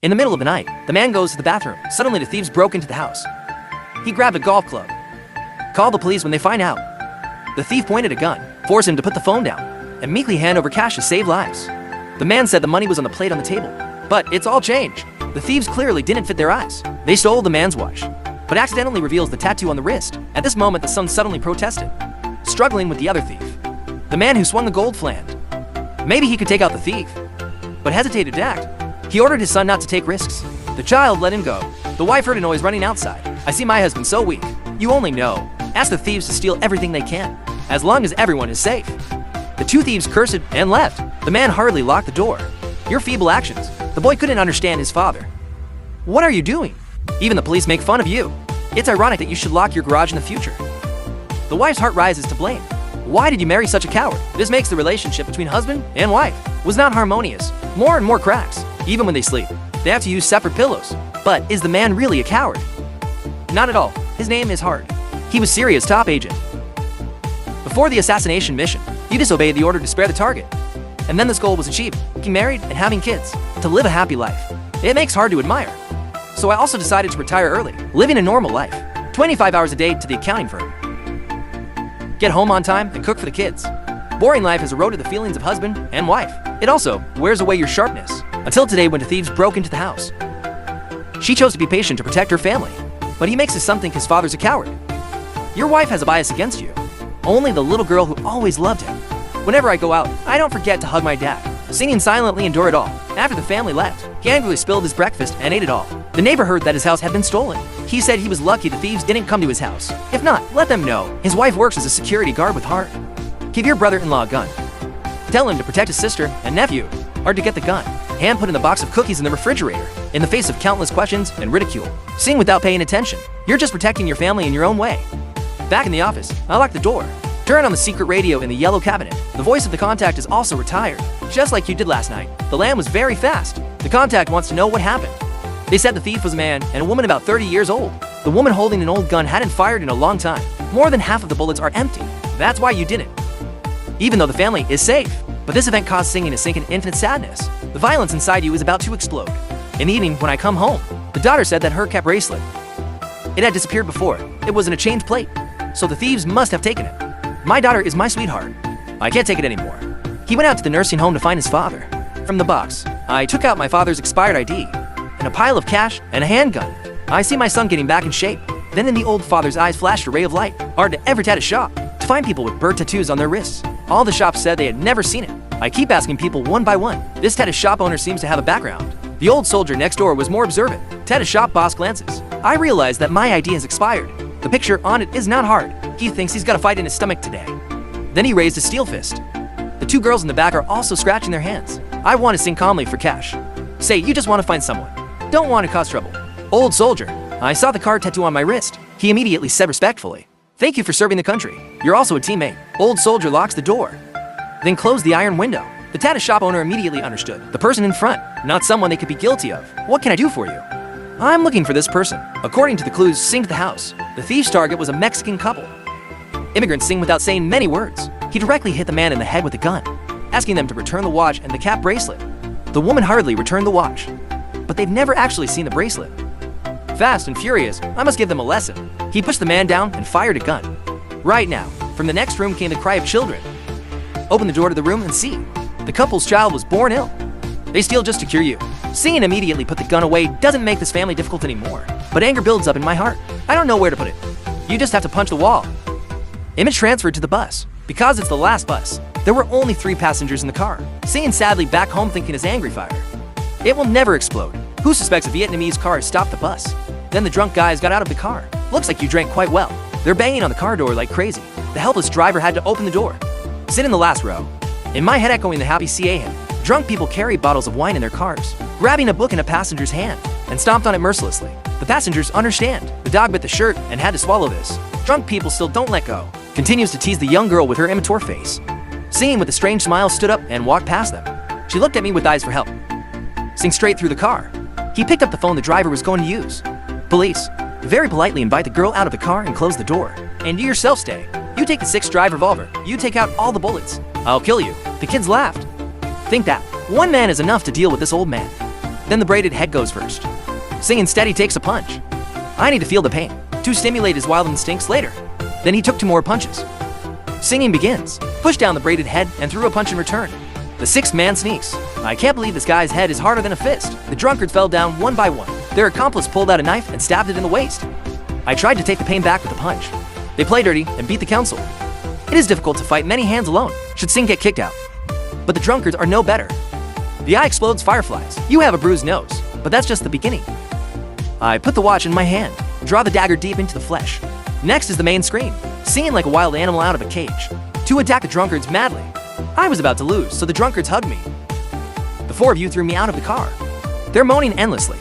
In the middle of the night, the man goes to the bathroom. Suddenly, the thieves broke into the house. He grabbed a golf club. Called the police when they find out. The thief pointed a gun, forced him to put the phone down, and meekly hand over cash to save lives. The man said the money was on the plate on the table, but it's all change. The thieves clearly didn't fit their eyes. They stole the man's watch, but accidentally reveals the tattoo on the wrist. At this moment, the son suddenly protested, struggling with the other thief, the man who swung the gold fland. Maybe he could take out the thief, but hesitated to act. He ordered his son not to take risks. The child let him go. The wife heard a noise running outside. "I see my husband so weak. You only know. Ask the thieves to steal everything they can, as long as everyone is safe." The two thieves cursed and left. The man hurriedly locked the door. "Your feeble actions." The boy couldn't understand his father. "What are you doing? Even the police make fun of you. It's ironic that you should lock your garage in the future." The wife's heart rises to blame. Why did you marry such a coward? This makes the relationship between husband and wife was not harmonious. More and more cracks. Even when they sleep, they have to use separate pillows. But is the man really a coward? Not at all. His name is Hart. He was Syria's top agent. Before the assassination mission, he disobeyed the order to spare the target. And then this goal was achieved, getting married and having kids, to live a happy life. It makes hard to admire. So I also decided to retire early, living a normal life, 25 hours a day to the accounting firm. Get home on time and cook for the kids. Boring life has eroded the feelings of husband and wife. It also wears away your sharpness. Until today when the thieves broke into the house. She chose to be patient to protect her family, but he makes his son think his father's a coward. Your wife has a bias against you. Only the little girl who always loved him. Whenever I go out, I don't forget to hug my dad. Singing silently endure it all. After the family left, he angrily spilled his breakfast and ate it all. The neighbor heard that his house had been stolen. He said he was lucky the thieves didn't come to his house. If not, let them know. His wife works as a security guard with Hart. Give your brother-in-law a gun. Tell him to protect his sister and nephew, or to get the gun. Hand put in the box of cookies in the refrigerator, in the face of countless questions and ridicule. Sing without paying attention. You're just protecting your family in your own way. Back in the office, I lock the door. Turn on the secret radio in the yellow cabinet. The voice of the contact is also retired, just like you did last night. The lamb was very fast. The contact wants to know what happened. They said the thief was a man and a woman about 30 years old. The woman holding an old gun hadn't fired in a long time. More than half of the bullets are empty. That's why you didn't. Even though the family is safe. But this event caused Singing to sink in infinite sadness. The violence inside you is about to explode. In the evening, when I come home, the daughter said that her kept bracelet. It had disappeared before. It was in a chained plate. So the thieves must have taken it. My daughter is my sweetheart. I can't take it anymore. He went out to the nursing home to find his father. From the box, I took out my father's expired ID, and a pile of cash and a handgun. I see my son getting back in shape. Then in the old father's eyes flashed a ray of light. Hard to ever tattoo shop to find people with bird tattoos on their wrists. All the shops said they had never seen it. I keep asking people one by one. This tattoo shop owner seems to have a background. The old soldier next door was more observant. Tattoo shop boss glances. I realize that my ID has expired. The picture on it is not hard. He thinks he's got a fight in his stomach today. Then he raised a steel fist. The two girls in the back are also scratching their hands. I want to sing calmly for cash. Say, you just want to find someone. Don't want to cause trouble. Old soldier. I saw the card tattoo on my wrist. He immediately said respectfully, "Thank you for serving the country. You're also a teammate." Old soldier locks the door, then closed the iron window. The tattoo shop owner immediately understood. The person in front, not someone they could be guilty of. "What can I do for you?" "I'm looking for this person." According to the clues, Sing to the house. The thief's target was a Mexican couple. Immigrants sing without saying many words. He directly hit the man in the head with a gun, asking them to return the watch and the cap bracelet. The woman hurriedly returned the watch, but they've never actually seen the bracelet. Fast and furious, I must give them a lesson. He pushed the man down and fired a gun. Right now, from the next room came the cry of children. Open the door to the room and see. The couple's child was born ill. They steal just to cure you. Singing immediately put the gun away doesn't make this family difficult anymore. But anger builds up in my heart. I don't know where to put it. You just have to punch the wall. Image transferred to the bus. Because it's the last bus, there were only 3 passengers in the car. Singing sadly back home thinking his angry fire. It will never explode. Who suspects a Vietnamese car stopped the bus? Then the drunk guys got out of the car. Looks like you drank quite well. They're banging on the car door like crazy. The helpless driver had to open the door. Sit in the last row. In my head echoing the happy CA hymn. Drunk people carry bottles of wine in their cars, grabbing a book in a passenger's hand, and stomped on it mercilessly. The passengers understand. The dog bit the shirt and had to swallow this. Drunk people still don't let go. Continues to tease the young girl with her immature face. Singing with a strange smile stood up and walked past them. She looked at me with eyes for help. Sing straight through the car. He picked up the phone the driver was going to use. Police. Very politely invite the girl out of the car and close the door. And you yourself stay. You take the 6-drive revolver. You take out all the bullets. I'll kill you. The kids laughed. Think that. One man is enough to deal with this old man. Then the braided head goes first. Sing instead he takes a punch. I need to feel the pain, to stimulate his wild instincts later. Then he took 2 more punches. Singing begins, pushed down the braided head and threw a punch in return. The 6th man sneaks. I can't believe this guy's head is harder than a fist. The drunkards fell down one by one. Their accomplice pulled out a knife and stabbed it in the waist. I tried to take the pain back with a punch. They play dirty and beat the council. It is difficult to fight many hands alone, should Sing get kicked out. But the drunkards are no better. The eye explodes fireflies. You have a bruised nose, but that's just the beginning. I put the watch in my hand, draw the dagger deep into the flesh. Next is the main scream, singing like a wild animal out of a cage, to attack the drunkards madly. I was about to lose, so the drunkards hugged me. The 4 of you threw me out of the car. They're moaning endlessly.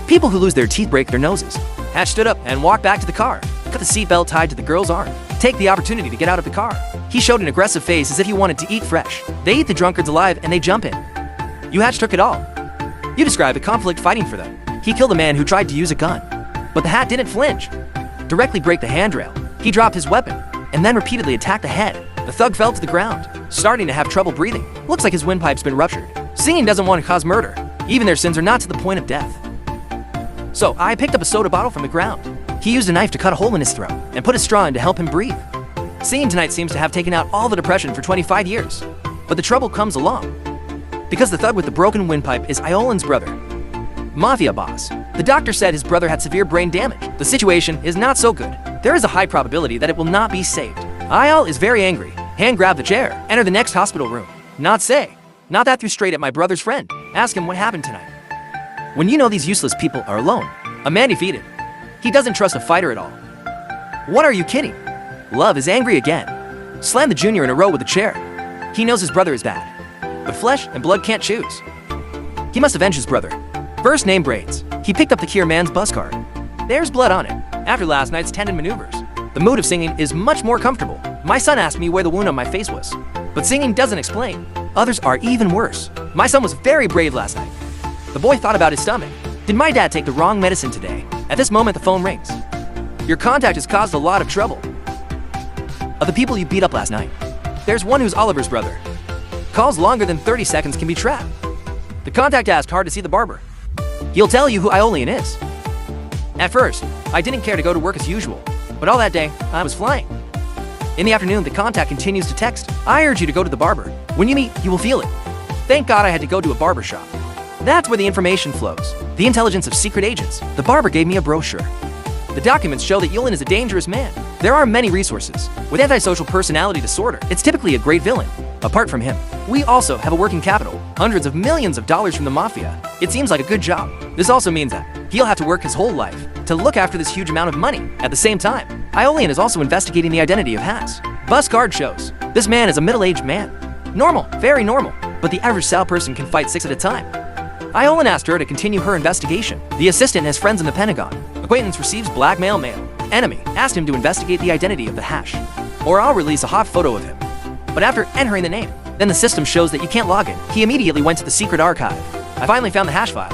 People who lose their teeth break their noses. Hatch stood up and walked back to the car, cut the seatbelt tied to the girl's arm. Take the opportunity to get out of the car. He showed an aggressive face as if he wanted to eat fresh. They eat the drunkards alive and they jump in. You Hatch took it all. You describe a conflict fighting for them. He killed a man who tried to use a gun, but the Hat didn't flinch. Directly break the handrail. He dropped his weapon and then repeatedly attacked the head. The thug fell to the ground, starting to have trouble breathing. Looks like his windpipe's been ruptured. Singing doesn't want to cause murder. Even their sins are not to the point of death. So I picked up a soda bottle from the ground. He used a knife to cut a hole in his throat and put a straw in to help him breathe. Singing tonight seems to have taken out all the depression for 25 years. But the trouble comes along, because the thug with the broken windpipe is Iolan's brother, Mafia boss. The doctor said his brother had severe brain damage. The situation is not so good. There is a high probability that it will not be saved. Iol is very angry. Hand grab the chair, enter the next hospital room. Not say. Not that threw straight at my brother's friend. Ask him what happened tonight. When you know these useless people are alone, a man defeated. He doesn't trust a fighter at all. What are you kidding? Love is angry again. Slam the junior in a row with a chair. He knows his brother is bad, but flesh and blood can't choose. He must avenge his brother. First name Braids. He picked up the Kier man's bus card. There's blood on it. After last night's tendon maneuvers, the mood of Singing is much more comfortable. My son asked me where the wound on my face was, but Singing doesn't explain. Others are even worse. My son was very brave last night. The boy thought about his stomach. Did my dad take the wrong medicine today? At this moment, the phone rings. Your contact has caused a lot of trouble. Of the people you beat up last night, there's one who's Oliver's brother. Calls longer than 30 seconds can be trapped. The contact asked hard to see the barber. He'll tell you who Iolian is. At first, I didn't care to go to work as usual, but all that day, I was flying. In the afternoon, the contact continues to text. I urge you to go to the barber. When you meet, you will feel it. Thank God I had to go to a barber shop. That's where the information flows. The intelligence of secret agents. The barber gave me a brochure. The documents show that Yulin is a dangerous man. There are many resources. With antisocial personality disorder, it's typically a great villain. Apart from him, we also have a working capital, hundreds of millions of dollars from the mafia. It seems like a good job. This also means that he'll have to work his whole life to look after this huge amount of money. At the same time, Iolian is also investigating the identity of Hats. Bus card shows this man is a middle-aged man. Normal, very normal, but the average Sal person can fight 6 at a time. Iolian asked her to continue her investigation. The assistant has friends in the Pentagon. Acquaintance receives blackmail mail. Enemy asked him to investigate the identity of the hash, or I'll release a hot photo of him. But after entering the name, then the system shows that you can't log in. He immediately went to the secret archive. I finally found the hash file.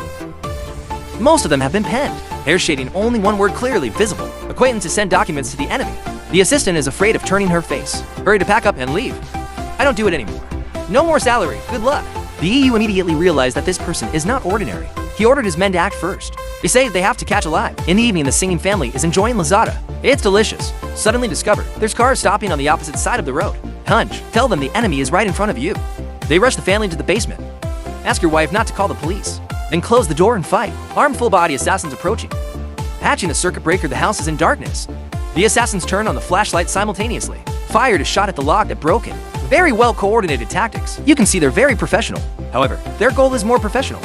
Most of them have been penned. Hair shading only one word clearly visible. Acquaintances send documents to the enemy. The assistant is afraid of turning her face. Hurry to pack up and leave. I don't do it anymore. No more salary. Good luck. The EU immediately realized that this person is not ordinary. He ordered his men to act first. They say they have to catch alive. In the evening, the Singing family is enjoying lazada. It's delicious. Suddenly discovered, there's cars stopping on the opposite side of the road. Hunch, tell them the enemy is right in front of you. They rush the family into the basement. Ask your wife not to call the police. Then close the door and fight. Armed full-body assassins approaching. Hatching the circuit breaker, the house is in darkness. The assassins turn on the flashlight simultaneously. Fired a shot at the lock that broke it. Very well-coordinated tactics. You can see they're very professional. However, their goal is more professional.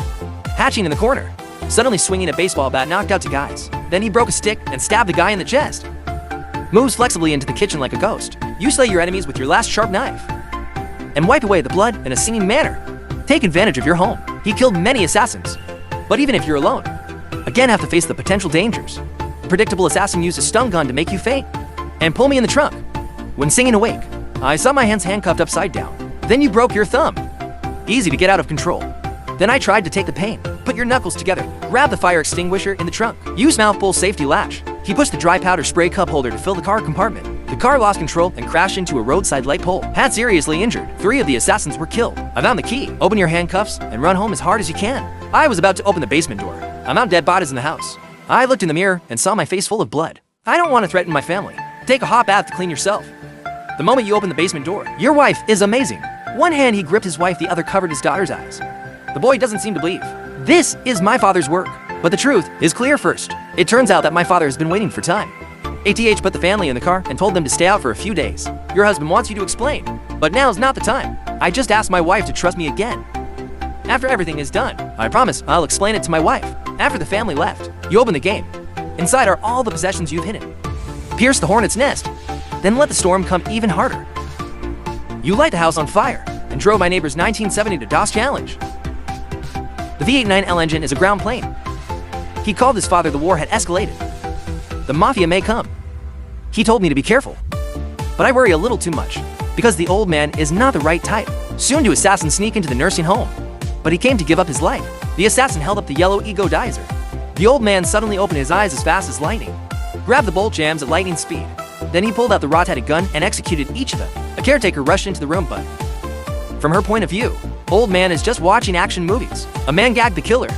Hatching in the corner. Suddenly swinging a baseball bat knocked out 2 guys. Then he broke a stick and stabbed the guy in the chest. Moves flexibly into the kitchen like a ghost. You slay your enemies with your last sharp knife and wipe away the blood in a singing manner. Take advantage of your home. He killed many assassins. But even if you're alone, again have to face the potential dangers. The predictable assassin used a stun gun to make you faint and pull me in the trunk. When Singing awake, I saw my hands handcuffed upside down. Then you broke your thumb. Easy to get out of control. Then I tried to take the pain. Put your knuckles together. Grab the fire extinguisher in the trunk. Use mouthful safety latch. He pushed the dry powder spray cup holder to fill the car compartment. The car lost control and crashed into a roadside light pole. Pat seriously injured. 3 of the assassins were killed. I found the key. Open your handcuffs and run home as hard as you can. I was about to open the basement door. I found dead bodies in the house. I looked in the mirror and saw my face full of blood. I don't want to threaten my family. Take a hot bath to clean yourself. The moment you open the basement door, your wife is amazing. One hand he gripped his wife, the other covered his daughter's eyes. The boy doesn't seem to believe. This is my father's work. But the truth is clear first. It turns out that my father has been waiting for time. ATH put the family in the car and told them to stay out for a few days. Your husband wants you to explain, but now's not the time. I just asked my wife to trust me again. After everything is done, I promise I'll explain it to my wife. After the family left, you open the game. Inside are all the possessions you've hidden. Pierce the hornet's nest, then let the storm come even harder. You light the house on fire and drove my neighbor's 1970 to DOS Challenge. The V89L engine is a ground plane. He called his father. The war had escalated. The mafia may come. He told me to be careful. But I worry a little too much, because the old man is not the right type. Soon do assassins sneak into the nursing home. But he came to give up his life. The assassin held up the yellow ego-dizer. The old man suddenly opened his eyes as fast as lightning, grabbed the bolt jams at lightning speed. Then he pulled out the rot-headed gun and executed each of them. A caretaker rushed into the room, but from her point of view, old man is just watching action movies. A man gagged the killer.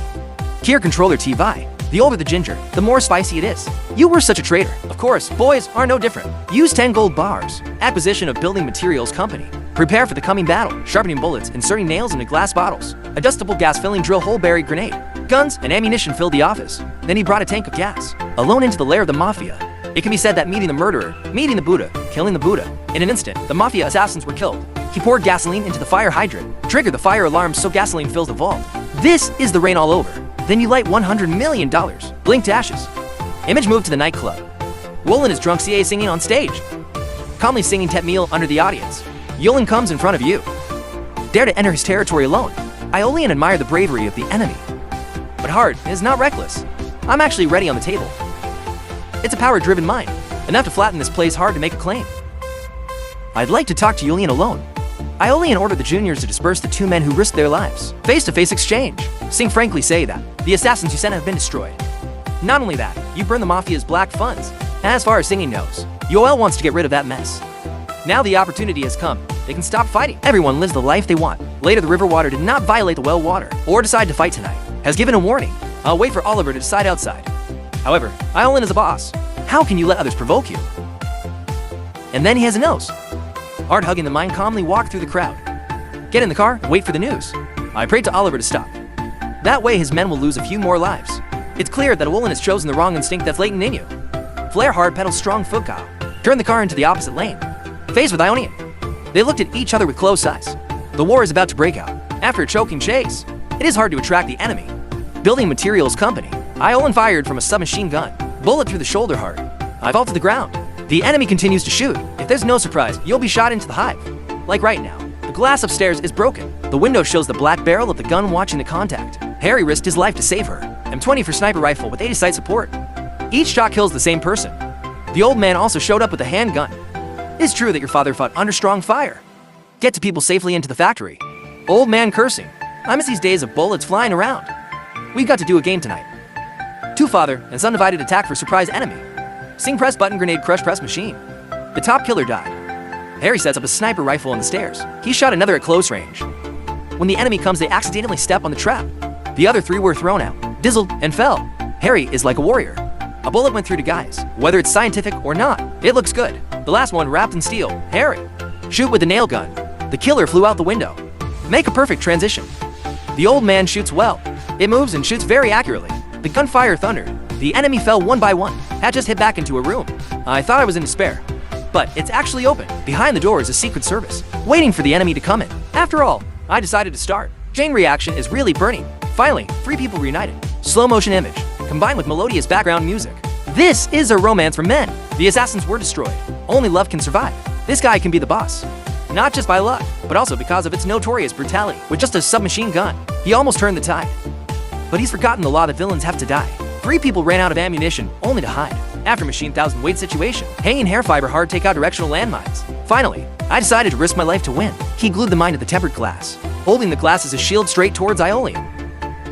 Kier controller TV. The older the ginger, the more spicy it is. You were such a traitor. Of course, boys are no different. Use 10 gold bars. Acquisition of building materials company. Prepare for the coming battle. Sharpening bullets, inserting nails into glass bottles. Adjustable gas-filling drill hole buried grenade. Guns and ammunition filled the office. Then he brought a tank of gas. Alone into the lair of the mafia. It can be said that meeting the murderer, meeting the Buddha, killing the Buddha. In an instant, the mafia assassins were killed. He poured gasoline into the fire hydrant. Triggered the fire alarm so gasoline fills the vault. This is the rain all over. Then you light $100 million. Blink to ashes. Image moved to the nightclub. Wolin is drunk CA singing on stage. Calmly singing Tet Meal under the audience. Yulin comes in front of you. Dare to enter his territory alone. Aeolian admire the bravery of the enemy. But Hart is not reckless. I'm actually ready on the table. It's a power-driven mind, enough to flatten this place hard to make a claim. I'd like to talk to Yulian alone. Aeolian ordered the juniors to disperse the 2 men who risked their lives. Face-to-face exchange. Sing frankly say that the assassins you sent have been destroyed. Not only that, you burned the mafia's black funds. As far as singing knows, Yoel wants to get rid of that mess. Now the opportunity has come. They can stop fighting. Everyone lives the life they want. Later, the river water did not violate the well water or decide to fight tonight. Has given a warning. I'll wait for Oliver to decide outside. However, Aeolian is a boss. How can you let others provoke you? And then he has a nose. Art, hugging the mind, calmly walked through the crowd. Get in the car and wait for the news. I prayed to Oliver to stop. That way his men will lose a few more lives. It's clear that Wolin has chosen the wrong instinct that's latent in you. Flare hard pedals strong foot cow. Turn the car into the opposite lane. Face with Ionian. They looked at each other with closed eyes. The war is about to break out. After a choking chase, it is hard to attract the enemy. Building materials company. Iolan fired from a submachine gun. Bullet through the shoulder hard. I fall to the ground. The enemy continues to shoot. If there's no surprise, you'll be shot into the hive. Like right now. The glass upstairs is broken. The window shows the black barrel of the gun watching the contact. Harry risked his life to save her. M20 for sniper rifle with 80 sight support. Each shot kills the same person. The old man also showed up with a handgun. It's true that your father fought under strong fire. Get to people safely into the factory. Old man cursing. I miss these days of bullets flying around. We got to do a game tonight. 2 father and son divided attack for surprise enemy. Sing press button grenade crush press machine. The top killer died. Harry sets up a sniper rifle on the stairs. He shot another at close range. When the enemy comes, they accidentally step on the trap. The other 3 were thrown out, dizzled, and fell. Harry is like a warrior. A bullet went through to guys. Whether it's scientific or not, it looks good. The last one wrapped in steel. Harry. Shoot with the nail gun. The killer flew out the window. Make a perfect transition. The old man shoots well. It moves and shoots very accurately. The gunfire thundered. The enemy fell one by one. Had just hit back into a room. I thought I was in despair. But it's actually open. Behind the door is a secret service, waiting for the enemy to come in. After all, I decided to start. Chain reaction is really burning. Finally, 3 people reunited. Slow motion image, combined with melodious background music. This is a romance for men. The assassins were destroyed. Only love can survive. This guy can be the boss. Not just by luck, but also because of its notorious brutality. With just a submachine gun, he almost turned the tide. But he's forgotten the law that villains have to die. 3 people ran out of ammunition, only to hide. After machine 1,000-weight situation, hanging hair fiber hard take out directional landmines. Finally, I decided to risk my life to win. He glued the mine to the tempered glass, holding the glass as a shield straight towards Aeolian.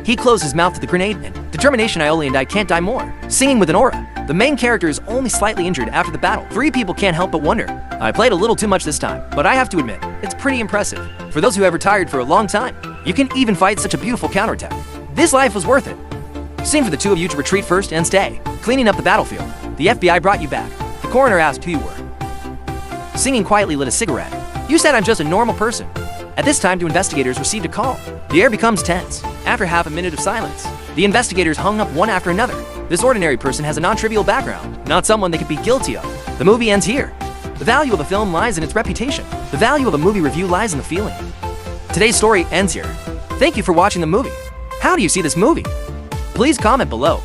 He closed his mouth to the grenade and Determination Ioli and I can't die more. Singing with an aura. The main character is only slightly injured after the battle. 3 people can't help but wonder. I played a little too much this time, but I have to admit, it's pretty impressive. For those who have retired for a long time, you can even fight such a beautiful counterattack. This life was worth it. Same for the 2 of you to retreat first and stay. Cleaning up the battlefield. The FBI brought you back. The coroner asked who you were. Singing quietly lit a cigarette. You said I'm just a normal person. At this time, 2 investigators received a call. The air becomes tense. After half a minute of silence, the investigators hung up one after another. This ordinary person has a non-trivial background, not someone they could be guilty of. The movie ends here. The value of a film lies in its reputation. The value of a movie review lies in the feeling. Today's story ends here. Thank you for watching the movie. How do you see this movie? Please comment below.